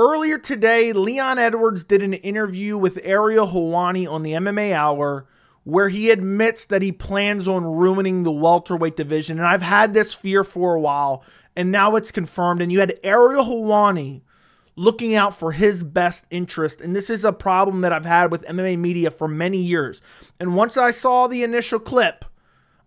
Earlier today, Leon Edwards did an interview with Ariel Helwani on the MMA Hour where he admits that he plans on ruining the welterweight division. And I've had this fear for a while, and now it's confirmed. And you had Ariel Helwani looking out for his best interest. And this is a problem that I've had with MMA media for many years. And once I saw the initial clip,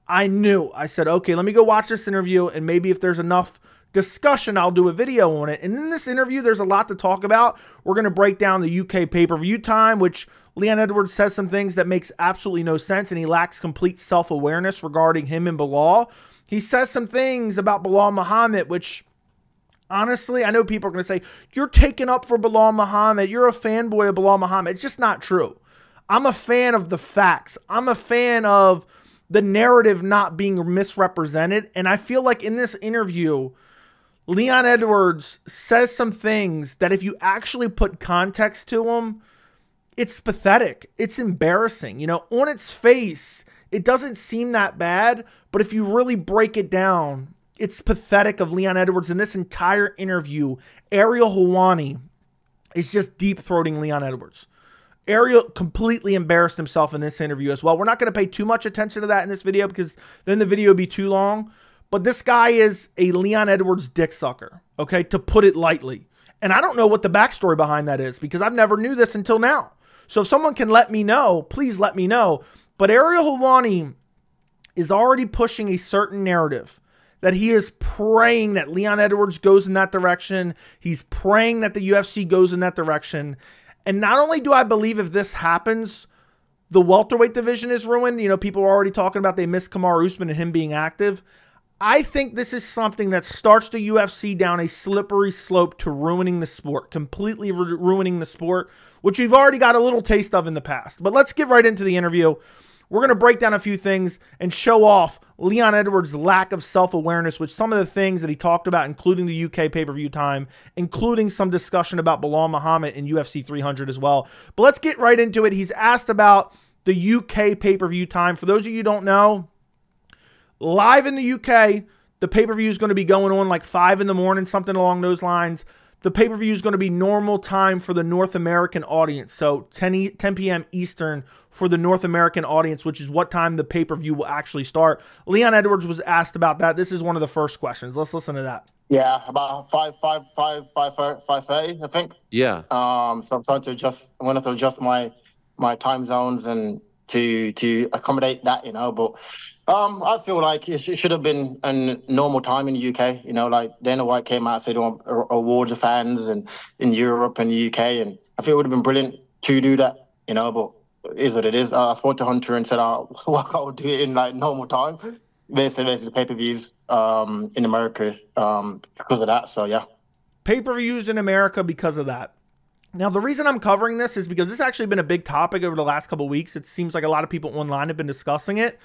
I knew. I said, okay, let me go watch this interview, and maybe if there's enough discussion, I'll do a video on it. And in this interview, there's a lot to talk about. We're going to break down the UK pay-per-view time, which Leon Edwards says some things that makes absolutely no sense, and he lacks complete self-awareness regarding him and Belal. He says some things about Belal Muhammad, which honestly, I know people are going to say, you're taking up for Belal Muhammad. You're a fanboy of Belal Muhammad. It's just not true. I'm a fan of the facts. I'm a fan of the narrative not being misrepresented. And I feel like in this interview, Leon Edwards says some things that if you actually put context to them, it's pathetic. It's embarrassing. You know, on its face, it doesn't seem that bad, but if you really break it down, it's pathetic of Leon Edwards. In this entire interview, Ariel Helwani is just deep-throating Leon Edwards. Ariel completely embarrassed himself in this interview as well. We're not going to pay too much attention to that in this video because then the video would be too long. But this guy is a Leon Edwards dick sucker, okay, to put it lightly. And I don't know what the backstory behind that is because I've never knew this until now. So if someone can let me know, please let me know. But Ariel Helwani is already pushing a certain narrative that he is praying that Leon Edwards goes in that direction. He's praying that the UFC goes in that direction. And not only do I believe if this happens, the welterweight division is ruined. You know, people are already talking about they miss Kamaru Usman and him being active. I think this is something that starts the UFC down a slippery slope to ruining the sport, completely ruining the sport, which we've already got a little taste of in the past. But let's get right into the interview. We're going to break down a few things and show off Leon Edwards' lack of self-awareness with some of the things that he talked about, including the UK pay-per-view time, including some discussion about Belal Muhammad in UFC 300 as well. But let's get right into it. He's asked about the UK pay-per-view time. For those of you who don't know, live in the UK, the pay-per-view is going to be going on like 5 in the morning, something along those lines. The pay-per-view is going to be normal time for the North American audience. So 10 p.m. Eastern for the North American audience, which is what time the pay-per-view will actually start. Leon Edwards was asked about that. This is one of the first questions. Let's listen to that. Yeah, about 5:30, I think. Yeah. So I'm trying to adjust. I'm going to have to adjust my time zones and to accommodate that, you know. But I feel like it should have been a normal time in the UK. You know, like Dana White came out, said awards of fans and in Europe and the UK, and I feel it would have been brilliant to do that. You know, but it is what it is. I spoke to Hunter and said, "Well, I would do it in like normal time." Basically the pay-per-views in America because of that. So yeah, pay-per-views in America because of that. Now, the reason I'm covering this is because this has actually been a big topic over the last couple of weeks. It seems like a lot of people online have been discussing it.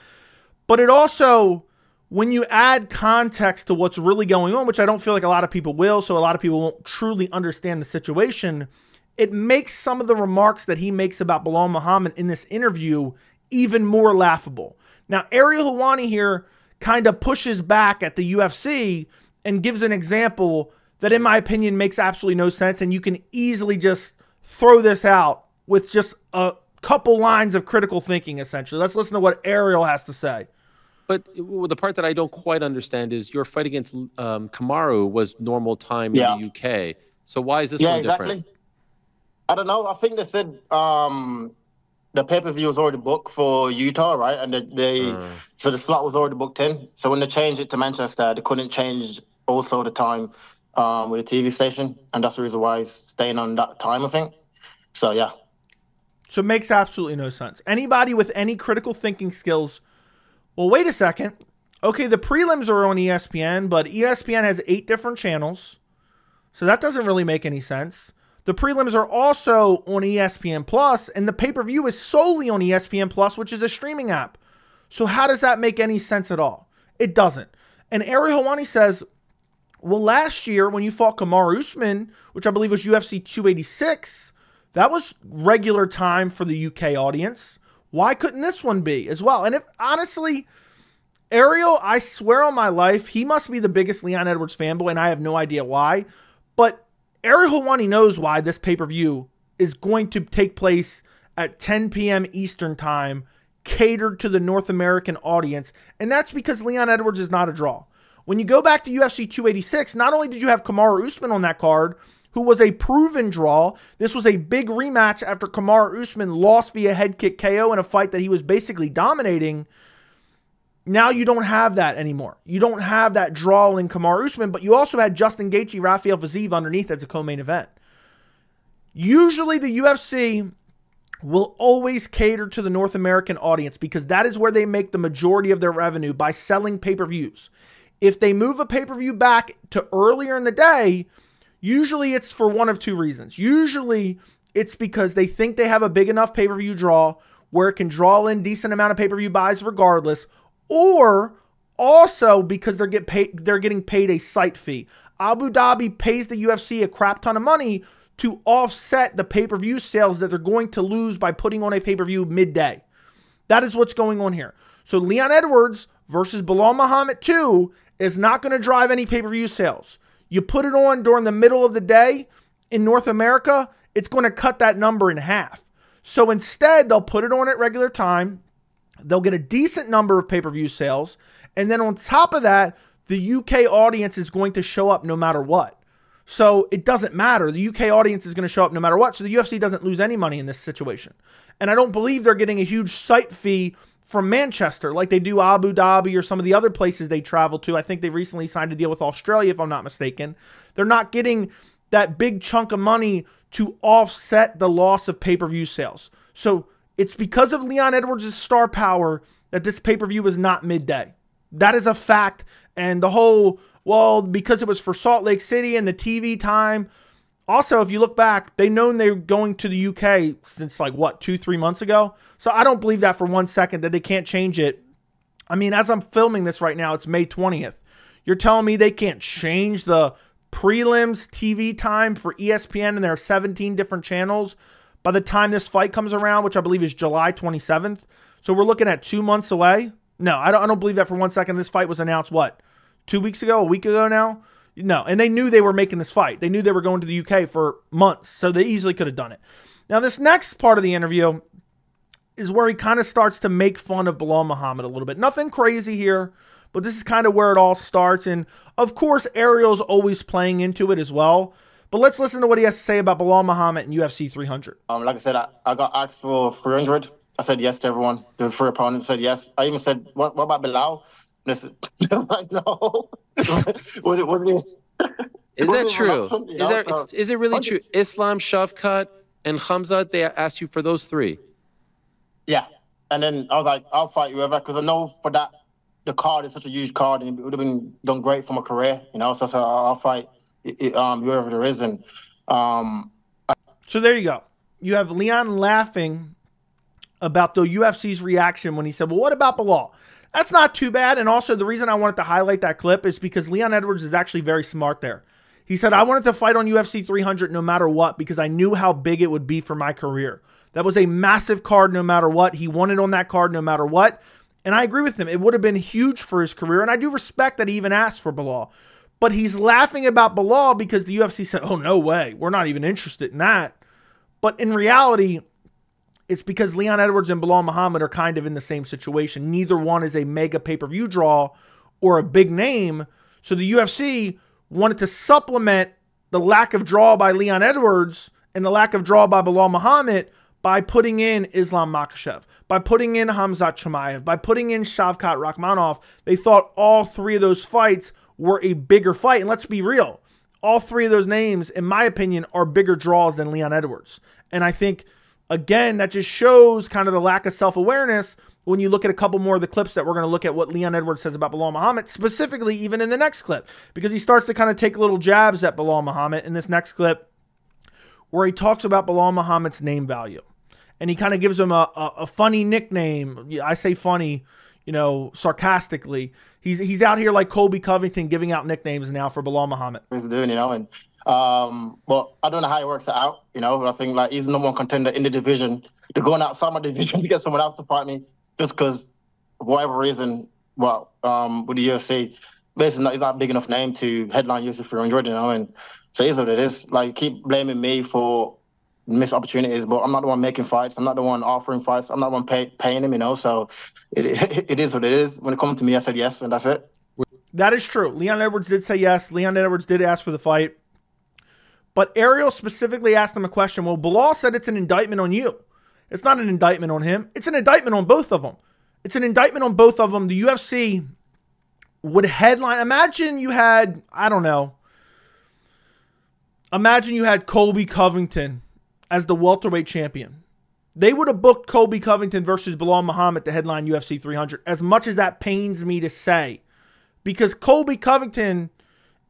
But it also, when you add context to what's really going on, which I don't feel like a lot of people will, so a lot of people won't truly understand the situation, it makes some of the remarks that he makes about Belal Muhammad in this interview even more laughable. Now, Ariel Helwani here kind of pushes back at the UFC and gives an example that, in my opinion, makes absolutely no sense, and you can easily just throw this out with just a couple lines of critical thinking, essentially. Let's listen to what Ariel has to say. But the part that I don't quite understand is your fight against Kamaru was normal time in the UK. So why is this one different? I don't know. I think they said the pay-per-view was already booked for Utah, right? And so the slot was already booked in. So when they changed it to Manchester, they couldn't change also the time with the TV station. And that's the reason why it's staying on that time, I think. So, yeah. So it makes absolutely no sense. Anybody with any critical thinking skills, well, wait a second. Okay, the prelims are on ESPN, but ESPN has 8 different channels. So that doesn't really make any sense. The prelims are also on ESPN Plus, and the pay-per-view is solely on ESPN Plus, which is a streaming app. So how does that make any sense at all? It doesn't. And Ariel Helwani says, well, last year when you fought Kamaru Usman, which I believe was UFC 286, that was regular time for the UK audience. Why couldn't this one be as well? And if honestly, Ariel, I swear on my life, he must be the biggest Leon Edwards fanboy, and I have no idea why. But Ariel Helwani knows why this pay-per-view is going to take place at 10 p.m. Eastern time, catered to the North American audience, and that's because Leon Edwards is not a draw. When you go back to UFC 286, not only did you have Kamaru Usman on that card, who was a proven draw, this was a big rematch after Kamaru Usman lost via head kick KO in a fight that he was basically dominating. Now you don't have that anymore. You don't have that draw in Kamaru Usman, but you also had Justin Gaethje, Rafael Fiziev underneath as a co-main event. Usually the UFC will always cater to the North American audience because that is where they make the majority of their revenue by selling pay-per-views. If they move a pay-per-view back to earlier in the day, usually it's for one of two reasons. Usually it's because they think they have a big enough pay-per-view draw where it can draw in decent amount of pay-per-view buys regardless, or also because they're getting paid a site fee. Abu Dhabi pays the UFC a crap ton of money to offset the pay-per-view sales that they're going to lose by putting on a pay-per-view midday. That is what's going on here. So Leon Edwards versus Belal Muhammad 2 is not going to drive any pay-per-view sales. You put it on during the middle of the day in North America, it's going to cut that number in half. So instead, they'll put it on at regular time. They'll get a decent number of pay-per-view sales. And then on top of that, the UK audience is going to show up no matter what. So it doesn't matter. The UK audience is going to show up no matter what. So the UFC doesn't lose any money in this situation. And I don't believe they're getting a huge site fee from Manchester like they do Abu Dhabi or some of the other places they travel to. I think they recently signed a deal with Australia, if I'm not mistaken. They're not getting that big chunk of money to offset the loss of pay-per-view sales. So it's because of Leon Edwards' star power that this pay-per-view is not midday. That is a fact. And the whole, well, because it was for Salt Lake City and the TV time. Also, if you look back, they've known they were going to the UK since like, what, 2-3 months ago? So I don't believe that for 1 second that they can't change it. I mean, as I'm filming this right now, it's May 20th. You're telling me they can't change the prelims TV time for ESPN and there are 17 different channels by the time this fight comes around, which I believe is July 27th. So we're looking at 2 months away. No, I don't believe that for 1 second. This fight was announced, what, 2 weeks ago, a week ago now? No, and they knew they were making this fight. They knew they were going to the UK for months, so they easily could have done it. Now, this next part of the interview is where he kind of starts to make fun of Belal Muhammad a little bit. Nothing crazy here, but this is kind of where it all starts. And, of course, Ariel's always playing into it as well. But let's listen to what he has to say about Belal Muhammad and UFC 300. Like I said, I got asked for 300. I said yes to everyone. The 3 opponents said yes. I even said, what about Belal? And I said, like, no. Is that true? Is it really true? Islam, Shavkat, and Khamzat, they asked you for those 3? Yeah. And then I was like, I'll fight whoever, because I know for that, the card is such a huge card, and it would have been done great for my career, you know, so I'll fight whoever there is. And so there you go. You have Leon laughing about the UFC's reaction when he said, well, what about Belal? That's not too bad. And also the reason I wanted to highlight that clip is because Leon Edwards is actually very smart there. He said, I wanted to fight on UFC 300 no matter what because I knew how big it would be for my career. That was a massive card no matter what. He wanted on that card no matter what. And I agree with him. It would have been huge for his career. And I do respect that he even asked for Belal. But he's laughing about Belal because the UFC said, oh, no way. We're not even interested in that. But in reality, it's because Leon Edwards and Belal Muhammad are kind of in the same situation. Neither one is a mega pay-per-view draw or a big name. So the UFC wanted to supplement the lack of draw by Leon Edwards and the lack of draw by Belal Muhammad by putting in Islam Makhachev, by putting in Khamzat Chimaev, by putting in Shavkat Rakhmonov. They thought all 3 of those fights were a bigger fight. And let's be real. All 3 of those names, in my opinion, are bigger draws than Leon Edwards. And I think, again, that just shows kind of the lack of self-awareness when you look at a couple more of the clips that we're going to look at what Leon Edwards says about Belal Muhammad, specifically even in the next clip, because he starts to kind of take little jabs at Belal Muhammad in this next clip where he talks about Belal Muhammad's name value. And he kind of gives him a funny nickname. I say funny, you know, sarcastically. He's out here like Colby Covington giving out nicknames now for Belal Muhammad. He's doing, you know, and well, I don't know how he works it out, you know, but I think like he's the #1 contender in the division. They're going outside my division to get someone else to fight me just because, for whatever reason, well, with the UFC, basically he's not a big enough name to headline UFC 300, you know, and So it is what it is. Like, keep blaming me for missed opportunities, but I'm not the one making fights. I'm not the one offering fights. I'm not the one paying him, you know. So it is what it is. When it comes to me, I said yes, and that's it. That is true. Leon Edwards did say yes. Leon Edwards did ask for the fight. But Ariel specifically asked him a question. Well, Belal said it's an indictment on you. It's not an indictment on him. It's an indictment on both of them. It's an indictment on both of them. The UFC would headline. Imagine you had, I don't know. Imagine you had Colby Covington as the welterweight champion. They would have booked Colby Covington versus Belal Muhammad to headline UFC 300, as much as that pains me to say. Because Colby Covington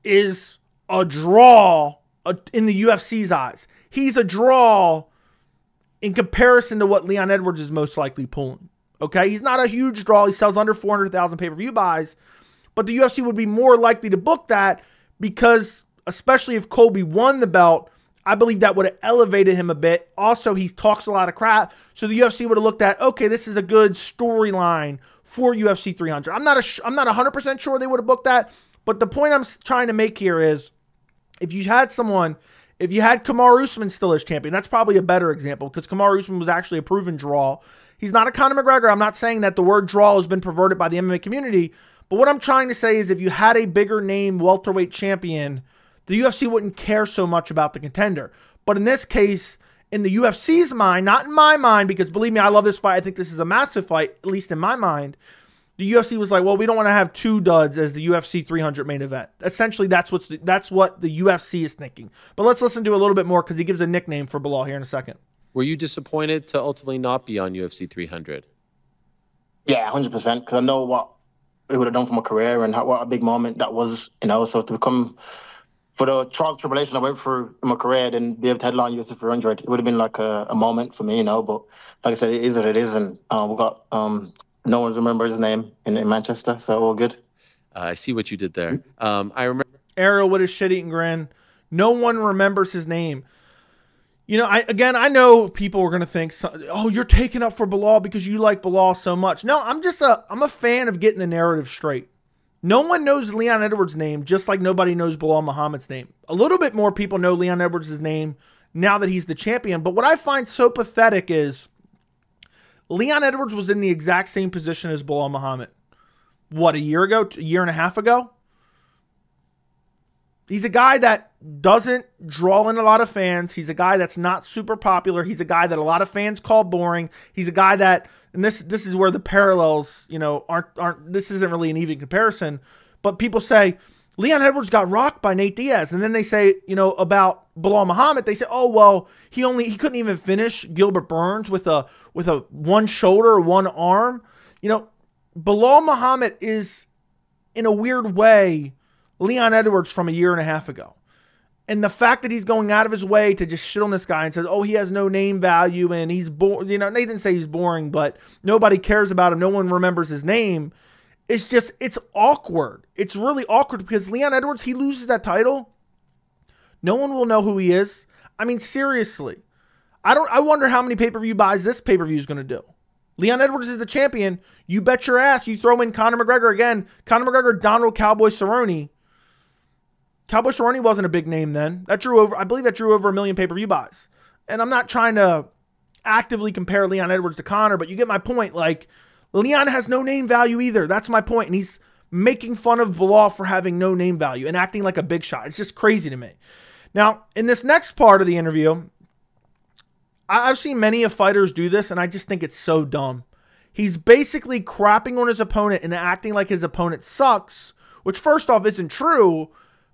is a draw in the UFC's eyes. He's a draw in comparison to what Leon Edwards is most likely pulling. Okay? He's not a huge draw. He sells under 400,000 pay-per-view buys. But the UFC would be more likely to book that because, especially if Colby won the belt, I believe that would have elevated him a bit. Also, he talks a lot of crap. So the UFC would have looked at, okay, this is a good storyline for UFC 300. I'm not 100% sure they would have booked that. But the point I'm trying to make here is, if you had Kamaru Usman still as champion, that's probably a better example because Kamaru Usman was actually a proven draw. He's not a Conor McGregor. I'm not saying that the word draw has been perverted by the MMA community. But what I'm trying to say is if you had a bigger name welterweight champion, the UFC wouldn't care so much about the contender. But in this case, in the UFC's mind, not in my mind, because believe me, I love this fight. I think this is a massive fight, at least in my mind. The UFC was like, well, we don't want to have two duds as the UFC 300 main event. Essentially, that's what the UFC is thinking. But let's listen to a little bit more because he gives a nickname for Belal here in a second. Were you disappointed to ultimately not be on UFC 300? Yeah, 100%. Because I know what it would have done for my career and what a big moment that was, you know. So to become, for the trials and tribulation I went through in my career, then be able to headline UFC 300, it would have been like a moment for me, you know. But like I said, it is what it is, and we got no one remembers his name in Manchester, so all good. I see what you did there. I remember Ariel with his shit-eating grin. No one remembers his name. You know, I know people are going to think, oh, you're taking up for Belal because you like Belal so much. No, I'm a fan of getting the narrative straight. No one knows Leon Edwards' name, just like nobody knows Belal Muhammad's name. A little bit more people know Leon Edwards' name now that he's the champion. But what I find so pathetic is Leon Edwards was in the exact same position as Belal Muhammad. What, a year ago? A year and a half ago? He's a guy that doesn't draw in a lot of fans. He's a guy that's not super popular. He's a guy that a lot of fans call boring. He's a guy that, and this is where the parallels, you know, aren't this isn't really an even comparison, but people say Leon Edwards got rocked by Nate Diaz, and then they say, you know, about Belal Muhammad, they say, oh well, he couldn't even finish Gilbert Burns with a one shoulder or one arm. You know, Belal Muhammad is, in a weird way, Leon Edwards from a year and a half ago. And the fact that he's going out of his way to just shit on this guy and says, oh, he has no name value and he's boring. You know, they didn't say he's boring, but nobody cares about him. No one remembers his name. It's just, it's awkward. It's really awkward because Leon Edwards, he loses that title. No one will know who he is. I mean, seriously. I wonder how many pay-per-view buys this pay-per-view is going to do. Leon Edwards is the champion. You bet your ass you throw in Conor McGregor again. Conor McGregor, Donald Cowboy Cerrone. Cowboy Cerrone wasn't a big name then. That drew over, I believe that drew over 1 million pay-per-view buys. And I'm not trying to actively compare Leon Edwards to Conor, but you get my point. Like, Leon has no name value either. That's my point. And he's making fun of Belal for having no name value and acting like a big shot. It's just crazy to me. Now, in this next part of the interview, I've seen many of fighters do this, and I just think it's so dumb. He's basically crapping on his opponent and acting like his opponent sucks, which first off isn't true.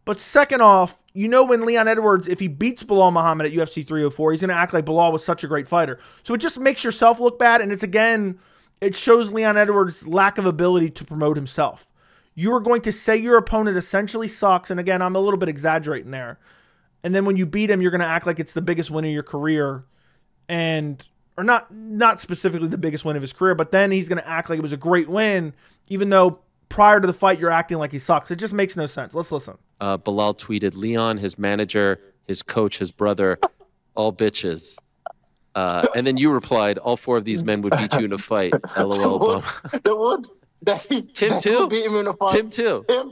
But second off, you know when Leon Edwards, if he beats Belal Muhammad at UFC 304, he's going to act like Belal was such a great fighter. So it just makes yourself look bad, and it shows Leon Edwards' lack of ability to promote himself. You are going to say your opponent essentially sucks, and again, I'm a little bit exaggerating there. And then when you beat him, you're going to act like it's the biggest win of your career, or not specifically the biggest win of his career, but then he's going to act like it was a great win, even though prior to the fight, you're acting like he sucks. It just makes no sense. Let's listen. Belal tweeted, Leon, his manager, his coach, his brother, all bitches. And then you replied, all 4 of these men would beat you in a fight. LOL. They would. Tim will too. beat him in the fight. Tim too. Tim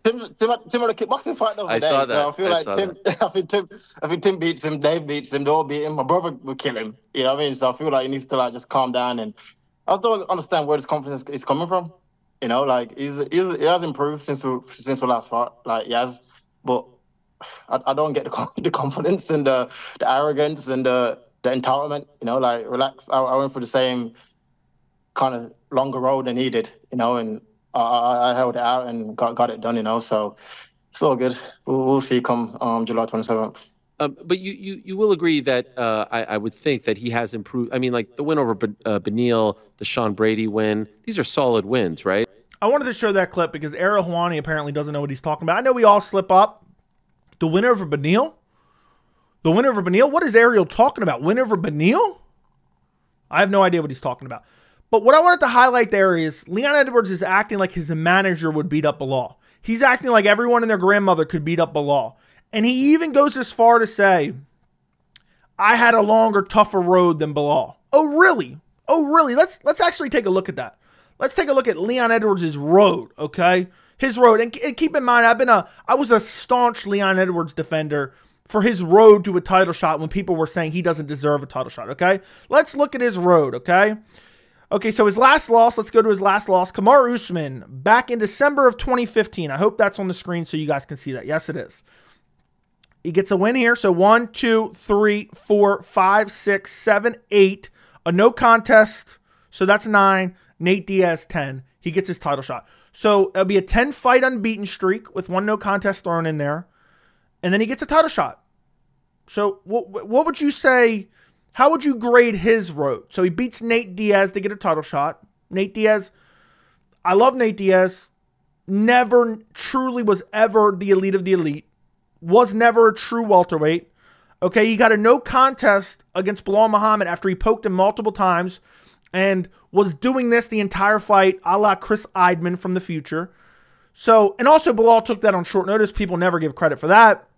had a kickboxing fight the other I day. saw that. So I feel like Tim. That. I think Tim beats him. Dave beats him. They all beat him. My brother will kill him. You know what I mean? So I feel like he needs to like just calm down. And I still don't understand where this confidence is coming from. You know, like he has improved since we last fought. Like he has, but I don't get the confidence and the arrogance and the entitlement. You know, like relax. I went through the same kind of longer road than he did. You know, and I held it out and got it done. You know, so it's all good. We'll see come July 27th. But you will agree that I would think that he has improved. I mean, like the win over Beneil, the Sean Brady win, these are solid wins, right? I wanted to show that clip because Ariel Helwani apparently doesn't know what he's talking about. I know we all slip up. The win over Beneil? The win over Beneil? What is Ariel talking about? Win over Beneil? I have no idea what he's talking about. But what I wanted to highlight there is Leon Edwards is acting like his manager would beat up Belal. He's acting like everyone and their grandmother could beat up Belal. And he even goes as far to say, I had a longer, tougher road than Belal. Oh, really? Oh, really? Let's actually take a look at that. Let's take a look at Leon Edwards' road, okay? His road. And keep in mind, I was a staunch Leon Edwards defender for his road to a title shot when people were saying he doesn't deserve a title shot, okay? Let's look at his road, okay? Okay, so his last loss, let's go to his last loss. Kamaru Usman, back in December of 2015. I hope that's on the screen so you guys can see that. Yes, it is. He gets a win here. So 1, 2, 3, 4, 5, 6, 7, 8. A no contest. So that's 9. Nate Diaz, 10. He gets his title shot. So it'll be a 10-fight unbeaten streak with 1 no contest thrown in there. And then he gets a title shot. So what would you say, how would you grade his road? So he beats Nate Diaz to get a title shot. Nate Diaz, I love Nate Diaz. Never truly was ever the elite of the elite. Was never a true welterweight. Okay, he got a no contest against Belal Muhammad after he poked him multiple times and was doing this the entire fight a la Chris Eidman from the future. So, and also Belal took that on short notice. People never give credit for that.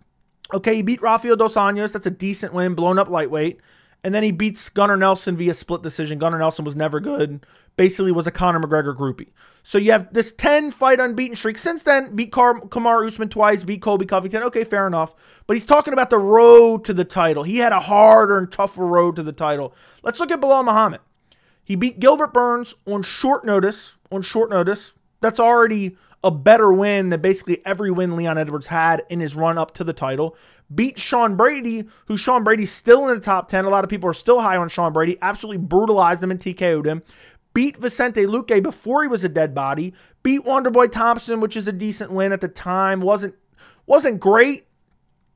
Okay, he beat Rafael Dos Anjos. That's a decent win, blown up lightweight. And then he beats Gunnar Nelson via split decision. Gunnar Nelson was never good. Basically was a Conor McGregor groupie. So you have this 10-fight unbeaten streak. Since then, beat Kamaru Usman twice, beat Colby Covington. Okay, fair enough. But he's talking about the road to the title. He had a harder and tougher road to the title. Let's look at Belal Muhammad. He beat Gilbert Burns on short notice. That's already a better win than basically every win Leon Edwards had in his run up to the title. Beat Sean Brady, who Sean Brady's still in the top 10. A lot of people are still high on Sean Brady. Absolutely brutalized him and TKO'd him. Beat Vicente Luque before he was a dead body. Beat Wonderboy Thompson, which is a decent win at the time. Wasn't great,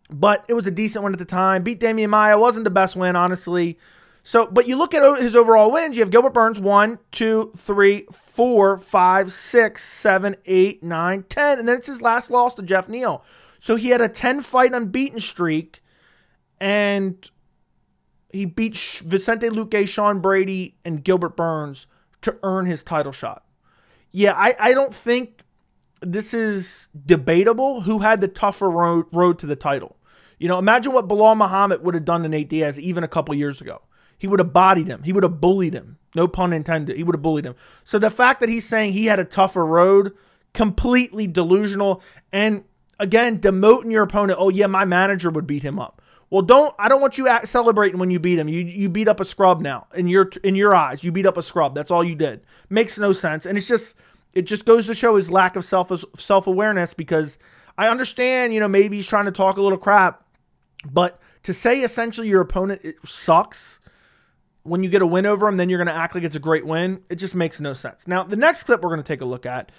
but it was a decent win at the time. Beat Damian Maia. Wasn't the best win, honestly. So, but you look at his overall wins. You have Gilbert Burns, 1, 2, 3, 4, 5, 6, 7, 8, 9, 10. And then it's his last loss to Jeff Neal. So he had a 10-fight unbeaten streak, and he beat Vicente Luque, Sean Brady, and Gilbert Burns to earn his title shot. Yeah, I don't think this is debatable who had the tougher road to the title. You know, imagine what Belal Muhammad would have done to Nate Diaz even a couple years ago. He would have bodied him. He would have bullied him. No pun intended. He would have bullied him. So the fact that he's saying he had a tougher road, completely delusional. And again, demoting your opponent. Oh yeah, my manager would beat him up. Well, I don't want you celebrating when you beat him. You beat up a scrub now. In your eyes, you beat up a scrub. That's all you did. Makes no sense. And it just goes to show his lack of self-awareness, because I understand, you know, maybe he's trying to talk a little crap, but to say essentially your opponent sucks when you get a win over him, then you're going to act like it's a great win. It just makes no sense. Now, the next clip we're going to take a look at,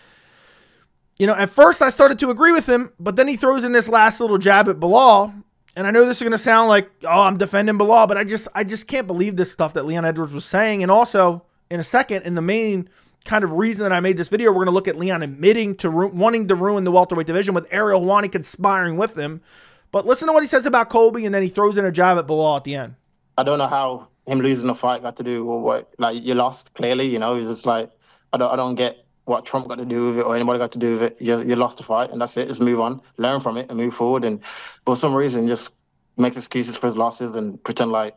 you know, at first I started to agree with him, but then he throws in this last little jab at Belal. And I know this is going to sound like, oh, I'm defending Belal, but I just can't believe this stuff that Leon Edwards was saying. And also, in a second, in the main kind of reason that I made this video, we're going to look at Leon admitting to wanting to ruin the welterweight division with Ariel Helwani conspiring with him. But listen to what he says about Colby, and then he throws in a jab at Belal at the end. I don't know how him losing the fight got to do with what, like, you lost, clearly, you know. It's just like, I don't get what Trump got to do with it or anybody got to do with it. You lost the fight, and that's it. Just move on, learn from it, and move forward. And for some reason, just makes excuses for his losses and pretend like,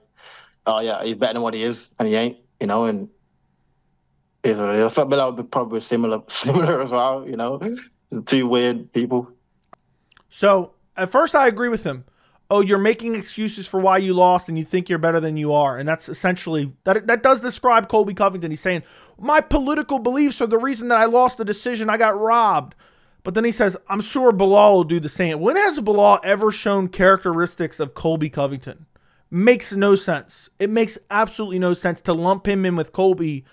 oh yeah, he's better than what he is, and he ain't, you know. And Is what it is. I thought Belal would be probably similar as well. You know, two weird people. So at first I agree with him. Oh, you're making excuses for why you lost and you think you're better than you are. And that's essentially, that does describe Colby Covington. He's saying, my political beliefs are the reason that I lost the decision. I got robbed. But then he says, I'm sure Belal will do the same. When has Belal ever shown characteristics of Colby Covington? Makes no sense. It makes absolutely no sense to lump him in with Colby,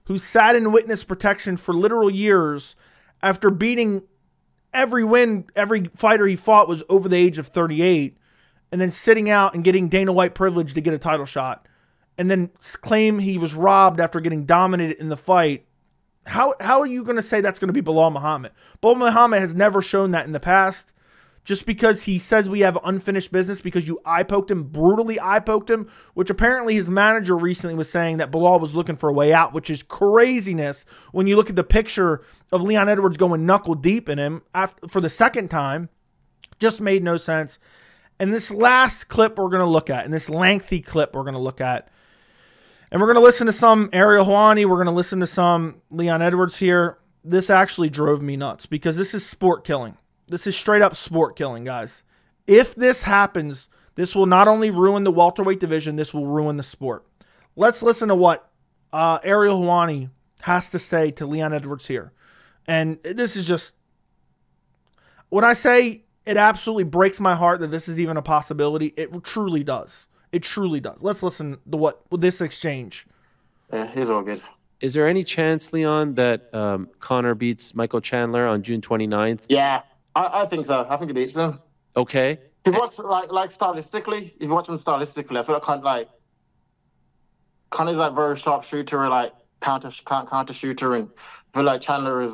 who sat in witness protection for literal years after beating every win, every fighter he fought was over the age of 38, and then sitting out and getting Dana White privilege to get a title shot, and then claim he was robbed after getting dominated in the fight. How are you going to say that's going to be Belal Muhammad? Belal Muhammad has never shown that in the past. Just because he says we have unfinished business because you eye-poked him, brutally eye-poked him, which apparently his manager recently was saying that Belal was looking for a way out, which is craziness when you look at the picture of Leon Edwards going knuckle deep in him for the second time. Just made no sense. And this last clip we're going to look at, and this lengthy clip we're going to look at, and we're going to listen to some Ariel Helwani, we're going to listen to some Leon Edwards here. This actually drove me nuts because this is sport killing. This is straight up sport killing, guys. If this happens, this will not only ruin the welterweight division, this will ruin the sport. Let's listen to what Ariel Helwani has to say to Leon Edwards here. And this is just, when I say it absolutely breaks my heart that this is even a possibility, it truly does. It truly does. Let's listen to what this exchange. Yeah, he's all good. Is there any chance, Leon, that Conor beats Michael Chandler on June 29th? Yeah. I think so. I think he beats him. Okay. If you watch like stylistically, if you watch him stylistically, I feel like Connor's like very sharp shooter, like counter shooter, and I feel like Chandler is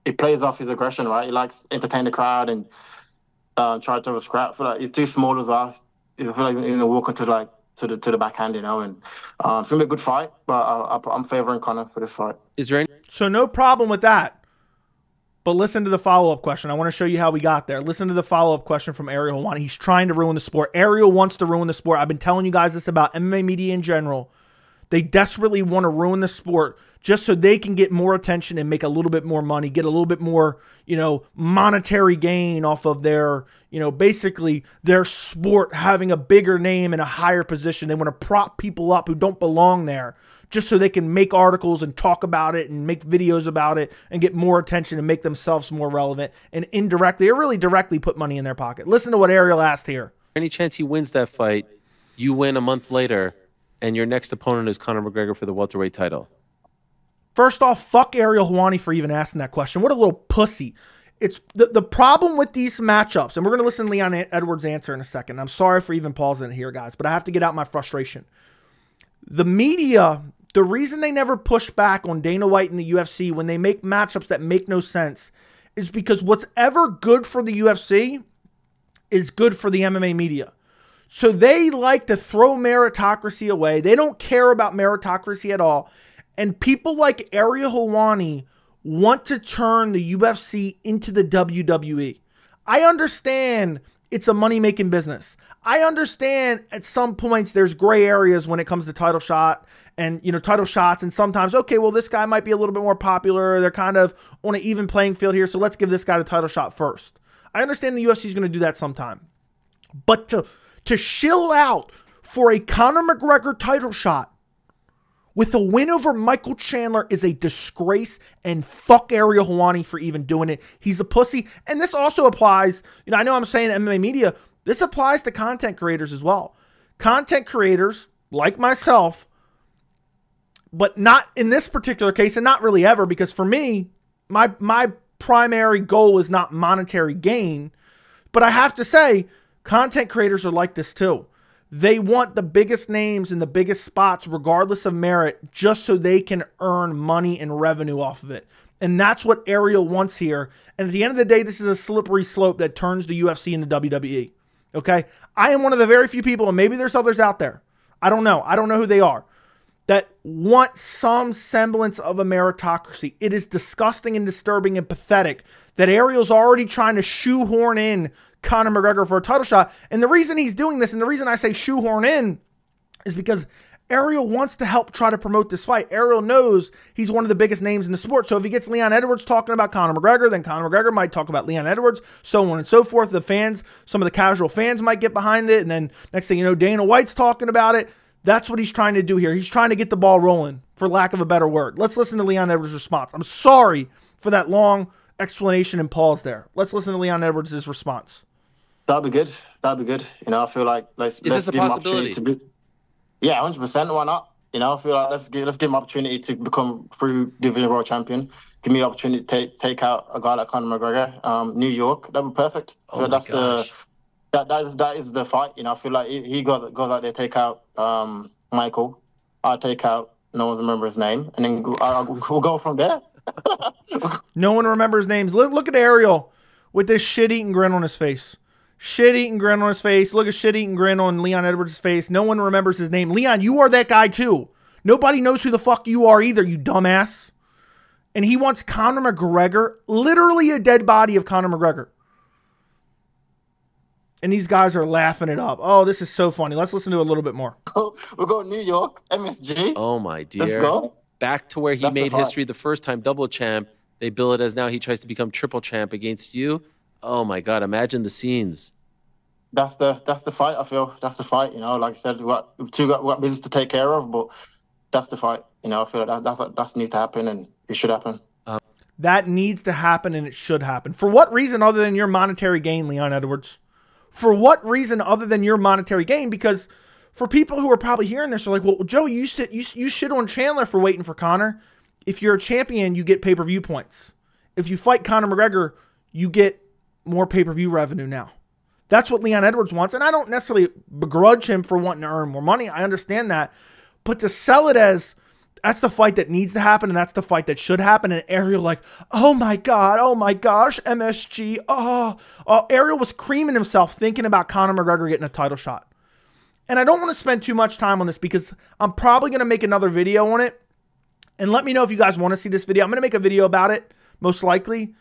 he plays off his aggression, right? He likes to entertain the crowd and try to have a scrap. I feel like he's too small as well. I feel like he's gonna walk into to the backhand, you know, and it's gonna be a good fight. But I'm favoring Conor for this fight. Is there any? So no problem with that. But listen to the follow-up question. I want to show you how we got there. Listen to the follow-up question from Ariel Helwani. He's trying to ruin the sport. Ariel wants to ruin the sport. I've been telling you guys this about MMA media in general. They desperately want to ruin the sport just so they can get more attention and make a little bit more money, get a little bit more, monetary gain off of their, basically their sport having a bigger name and a higher position. They want to prop people up who don't belong there just so they can make articles and talk about it and make videos about it and get more attention and make themselves more relevant and indirectly or really directly put money in their pocket. Listen to what Ariel asked here. Any chance he wins that fight, you win a month later, and your next opponent is Conor McGregor for the welterweight title? First off, fuck Ariel Helwani for even asking that question. What a little pussy. It's the problem with these matchups, and we're going to listen to Leon Edwards' answer in a second. I'm sorry for even pausing it here, guys, but I have to get out my frustration. The media, the reason they never push back on Dana White and the UFC when they make matchups that make no sense is because what's ever good for the UFC is good for the MMA media. So they like to throw meritocracy away. They don't care about meritocracy at all. And people like Ariel Helwani want to turn the UFC into the WWE. I understand it's a money-making business. I understand at some points there's gray areas when it comes to title shot and, title shots. And sometimes, okay, well, this guy might be a little bit more popular. They're kind of on an even playing field here. So let's give this guy the title shot first. I understand the UFC is going to do that sometime. But to shill out for a Conor McGregor title shot with a win over Michael Chandler is a disgrace, and fuck Ariel Helwani for even doing it. He's a pussy. And this also applies, I know I'm saying MMA media, this applies to content creators as well. Content creators like myself, but not in this particular case and not really ever, because for me, my primary goal is not monetary gain. But I have to say, content creators are like this too. They want the biggest names in the biggest spots, regardless of merit, just so they can earn money and revenue off of it. And that's what Ariel wants here. And at the end of the day, this is a slippery slope that turns the UFC into WWE. Okay? I am one of the very few people, and maybe there's others out there. I don't know. I don't know who they are, that want some semblance of a meritocracy. It is disgusting and disturbing and pathetic that Ariel's already trying to shoehorn in Conor McGregor for a title shot. And the reason he's doing this, and the reason I say shoehorn in, is because Ariel wants to help try to promote this fight. Ariel knows he's one of the biggest names in the sport. So if he gets Leon Edwards talking about Conor McGregor, then Conor McGregor might talk about Leon Edwards, so on and so forth. The fans, some of the casual fans might get behind it. And then next thing you know, Dana White's talking about it. That's what he's trying to do here. He's trying to get the ball rolling, for lack of a better word. Let's listen to Leon Edwards' response. I'm sorry for that long explanation and pause there. Let's listen to Leon Edwards' response. That'd be good. That'd be good. You know, I feel like let's this a give him possibility? opportunity to be, yeah, 100%. Why not? You know, I feel like let's give him opportunity to become through division world champion. Give me the opportunity to take out a guy like Conor McGregor. New York, that'd be perfect. Oh so my that's gosh. that is the fight. You know, I feel like he goes out there, take out Michael. I'll take out, no one remember his name, and then we'll go from there. No one remembers names. Look at Ariel with this shit-eating grin on his face. Shit-eating grin on his face. Look at shit-eating grin on Leon Edwards' face. No one remembers his name. Leon, you are that guy too. Nobody knows who the fuck you are either, you dumbass. And he wants Conor McGregor, literally a dead body of Conor McGregor. And these guys are laughing it up. Oh, this is so funny. Let's listen to a little bit more. We'll go New York, MSG. Oh my dear. Let's go. Back to where he That's the made fight. history the first time, double champ. They bill it as now he tries to become triple champ against you. Oh my God, imagine the scenes. That's the fight. I feel that's the fight. You know, like I said, we got business to take care of, but that's the fight. You know, I feel like that's needs to happen, and it should happen. That needs to happen, and it should happen. For what reason other than your monetary gain, Leon Edwards? For what reason other than your monetary gain? Because for people who are probably hearing this, are like, well, Joe, you shit on Chandler for waiting for Conor. If you're a champion, you get pay-per-view points. If you fight Conor McGregor, you get more pay-per-view revenue now. That's what Leon Edwards wants, and I don't necessarily begrudge him for wanting to earn more money. I understand that. But to sell it as, that's the fight that needs to happen, and that's the fight that should happen, and Ariel like, oh my gosh, MSG, Ariel was creaming himself thinking about Conor McGregor getting a title shot. And I don't want to spend too much time on this because I'm probably going to make another video on it. And let me know if you guys want to see this video. I'm going to make a video about it, most likely.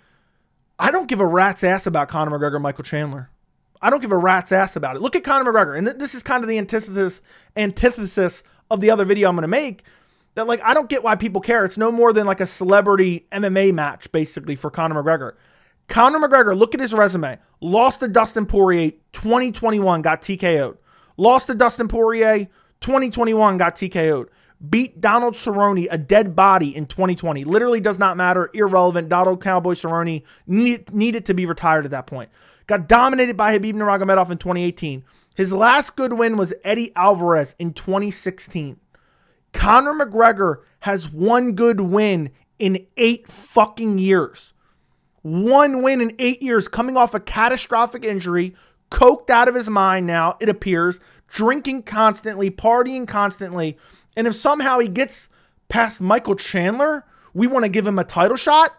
I don't give a rat's ass about Conor McGregor and Michael Chandler. I don't give a rat's ass about it. Look at Conor McGregor. And this is kind of the antithesis of the other video I'm going to make. That, like, I don't get why people care. It's no more than like a celebrity MMA match, basically, for Conor McGregor. Conor McGregor, look at his resume. Lost to Dustin Poirier, 2021, got TKO'd. Lost to Dustin Poirier, 2021, got TKO'd. Beat Donald Cerrone, a dead body, in 2020. Literally does not matter. Irrelevant. Donald Cowboy Cerrone needed to be retired at that point. Got dominated by Khabib Nurmagomedov in 2018. His last good win was Eddie Alvarez in 2016. Conor McGregor has one good win in 8 fucking years. One win in 8 years, coming off a catastrophic injury, coked out of his mind now, it appears, drinking constantly, partying constantly. And if somehow he gets past Michael Chandler, we want to give him a title shot?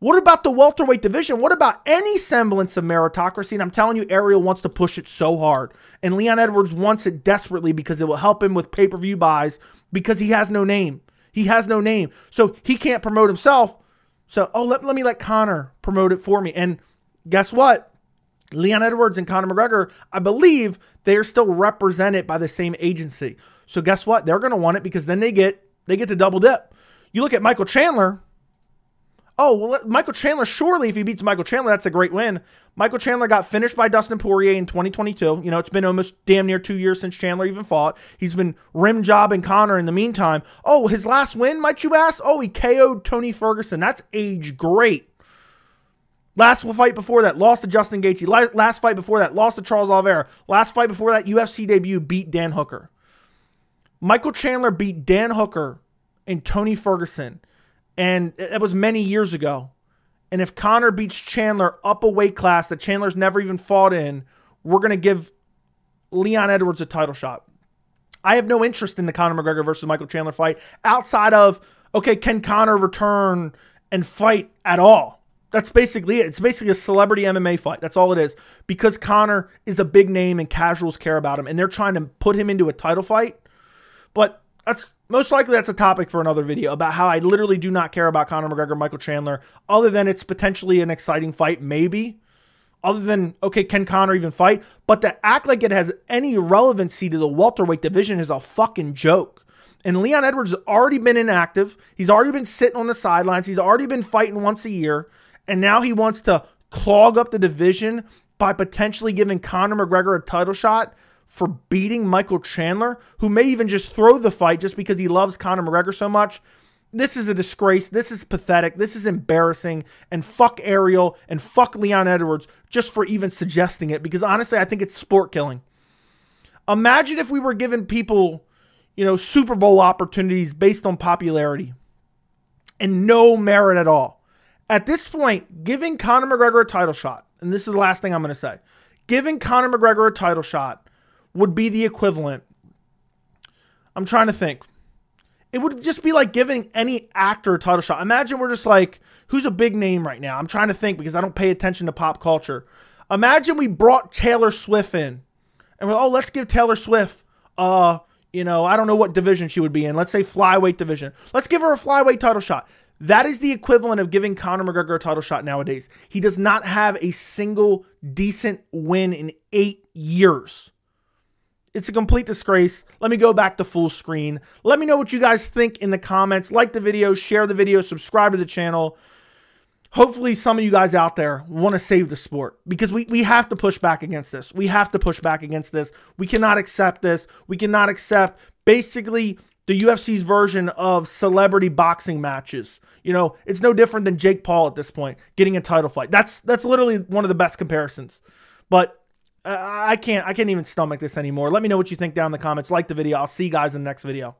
What about the welterweight division? What about any semblance of meritocracy? And I'm telling you, Ariel wants to push it so hard. And Leon Edwards wants it desperately because it will help him with pay-per-view buys because he has no name. He has no name. So he can't promote himself. So, let me let Conor promote it for me. And guess what? Leon Edwards and Conor McGregor, I believe they are still represented by the same agency. So guess what? They're going to want it because then they get to double dip. You look at Michael Chandler. Oh, well, Michael Chandler, surely if he beats Michael Chandler, that's a great win. Michael Chandler got finished by Dustin Poirier in 2022. You know, it's been almost damn near 2 years since Chandler even fought. He's been rim jobbing Conor in the meantime. Oh, his last win, might you ask? Oh, he KO'd Tony Ferguson. That's age great. Last fight before that, lost to Justin Gaethje. Last fight before that, lost to Charles Oliveira. Last fight before that, UFC debut, beat Dan Hooker. Michael Chandler beat Dan Hooker and Tony Ferguson. And that was many years ago. And if Conor beats Chandler up a weight class that Chandler's never even fought in, we're going to give Leon Edwards a title shot. I have no interest in the Conor McGregor versus Michael Chandler fight outside of, okay, can Conor return and fight at all? That's basically it. It's basically a celebrity MMA fight. That's all it is. Because Conor is a big name and casuals care about him. And they're trying to put him into a title fight. But that's most likely that's a topic for another video about how I literally do not care about Conor McGregor, Michael Chandler, other than it's potentially an exciting fight, maybe. other than, okay, can Conor even fight? But to act like it has any relevancy to the welterweight division is a fucking joke. And Leon Edwards has already been inactive. He's already been sitting on the sidelines. He's already been fighting once a year. And now he wants to clog up the division by potentially giving Conor McGregor a title shot for beating Michael Chandler, who may even just throw the fight just because he loves Conor McGregor so much. This is a disgrace. This is pathetic. This is embarrassing. And fuck Ariel and fuck Leon Edwards just for even suggesting it, because honestly, I think it's sport killing. Imagine if we were giving people, you know, Super Bowl opportunities based on popularity and no merit at all. At this point, giving Conor McGregor a title shot, and this is the last thing I'm going to say, giving Conor McGregor a title shot would be the equivalent. I'm trying to think. It would just be like giving any actor a title shot. Imagine we're just like, who's a big name right now? I'm trying to think because I don't pay attention to pop culture. Imagine we brought Taylor Swift in and we're, oh, let's give Taylor Swift, you know, I don't know what division she would be in. Let's say flyweight division. Let's give her a flyweight title shot. That is the equivalent of giving Conor McGregor a title shot nowadays. He does not have a single decent win in 8 years. It's a complete disgrace. Let me go back to full screen. Let me know what you guys think in the comments. Like the video, share the video, subscribe to the channel. Hopefully some of you guys out there want to save the sport, because we have to push back against this. We have to push back against this. We cannot accept this. We cannot accept basically the UFC's version of celebrity boxing matches. You know, it's no different than Jake Paul at this point getting a title fight. That's literally one of the best comparisons. But I can't even stomach this anymore. Let me know what you think down in the comments. Like the video. I'll see you guys in the next video.